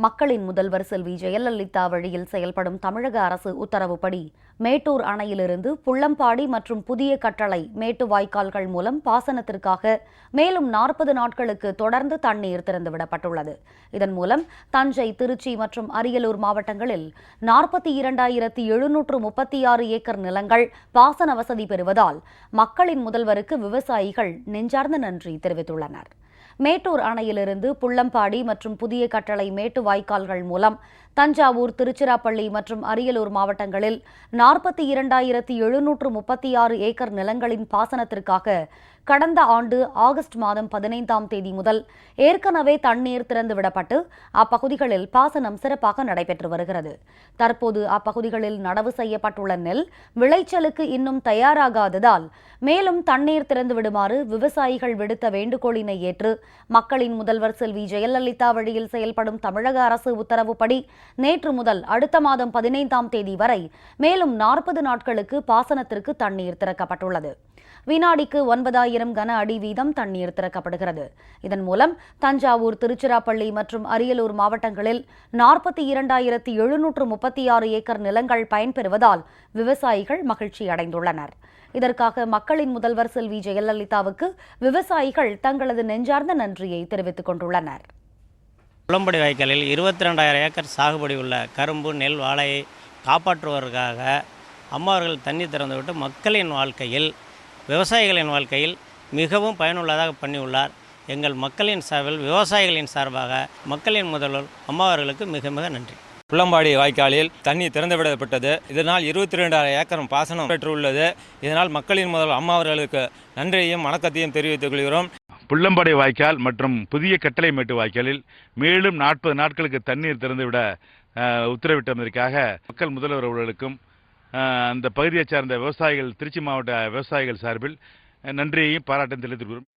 மக்களின் முதல்வர் செல்வி ஜெயலலிதா வழியில் செயல்படும் தமிழக அரசு உத்தரவுப்படி மேட்டூர் அணையிலிருந்து புள்ளம்பாடி மற்றும் புதிய கட்டளை மேட்டுவாய்க்கால்கள் மூலம் பாசனத்திற்காக மேலும் 40 நாட்களுக்கு தொடர்ந்து தண்ணீர் திறந்துவிடப்பட்டுள்ளது. இதன் மூலம் தஞ்சை, திருச்சி மற்றும் அரியலூர் மாவட்டங்களில் 42,736 ஏக்கர் நிலங்கள் பாசன வசதி பெறுவதால் மக்களின் முதல்வருக்கு விவசாயிகள் நெஞ்சார்ந்த நன்றி தெரிவித்துள்ளனர். மேட்டூர் அணையிலிருந்து புள்ளம்பாடி மற்றும் புதிய கட்டளை மேட்டுவாய்க்கால்கள் மூலம் தஞ்சாவூர், திருச்சிராப்பள்ளி மற்றும் அரியலூர் மாவட்டங்களில் 42,736 ஏக்கர் நிலங்களின் பாசனத்திற்காக கடந்த ஆண்டு ஆகஸ்ட் மாதம் 15ஆம் தேதி முதல் ஏற்கனவே தண்ணீர் திறந்துவிடப்பட்டு அப்பகுதிகளில் பாசனம் சிறப்பாக நடைபெற்று வருகிறது. தற்போது அப்பகுதிகளில் நடவு செய்யப்பட்டுள்ள நெல் விளைச்சலுக்கு இன்னும் தயாராகாததால் மேலும் தண்ணீர் திறந்துவிடுமாறு விவசாயிகள் விடுத்த வேண்டுகோளினை ஏற்று மக்களின் முதல்வர் செல்வி ஜெயலலிதா வழியில் செயல்படும் தமிழக அரசு உத்தரவுப்படி நேற்று முதல் அடுத்த மாதம் 15ஆம் தேதி வரை மேலும் 40 நாட்களுக்கு பாசனத்திற்கு தண்ணீர் திறக்கப்பட்டுள்ளது. வினாடிக்கு 9,000 கன அடி வீதம் தண்ணீர் திறக்கப்படுகிறது. இதன் மூலம் தஞ்சாவூர், திருச்சிராப்பள்ளி மற்றும் அரியலூர் மாவட்டங்களில் 42,736 ஏக்கர் நிலங்கள் பயன்பெறுவதால் விவசாயிகள் மகிழ்ச்சி அடைந்துள்ளனர். இதற்காக மக்களின் முதல்வர் செல்வி ஜெயலலிதாவுக்கு விவசாயிகள் தங்களது நெஞ்சார்ந்த நன்றியை தெரிவித்துக் கொண்டுள்ளனர். புள்ளம்பாடி வாய்க்காலில் 22,000 ஏக்கர் சாகுபடி உள்ள கரும்பு, நெல், வாழையை காப்பாற்றுவதற்காக அம்மா அவர்கள் தண்ணீர் திறந்துவிட்டு மக்களின் வாழ்க்கையில், விவசாயிகளின் வாழ்க்கையில் மிகவும் பயனுள்ளதாக பண்ணியுள்ளார். எங்கள் மக்களின் சார்பில், விவசாயிகளின் சார்பாக மக்களின் முதல்வர் அம்மா அவர்களுக்கு மிக மிக நன்றி. புள்ளம்பாடி வாய்க்காலில் தண்ணீர் திறந்துவிடப்பட்டது. இதனால் 22,000 ஏக்கர் பாசனம் பெற்றுள்ளது. இதனால் மக்களின் முதல்வர் அம்மா அவர்களுக்கு நன்றியையும் வணக்கத்தையும் தெரிவித்துக் கொள்கிறோம். புள்ளம்பாடி வாய்க்கால் மற்றும் புதிய கட்டளை மேட்டு வாய்க்காலில் மேலும் 40 நாட்களுக்கு தண்ணீர் திறந்துவிட உத்தரவிட்டதற்காக மக்கள் முதல்வர் அவர்களுக்கும் அந்த பகுதியைச் சார்ந்த விவசாயிகள், திருச்சி மாவட்ட விவசாயிகள் சார்பில் நன்றியையும் பாராட்டும் தெரிவித்துக் கொள்கிறோம்.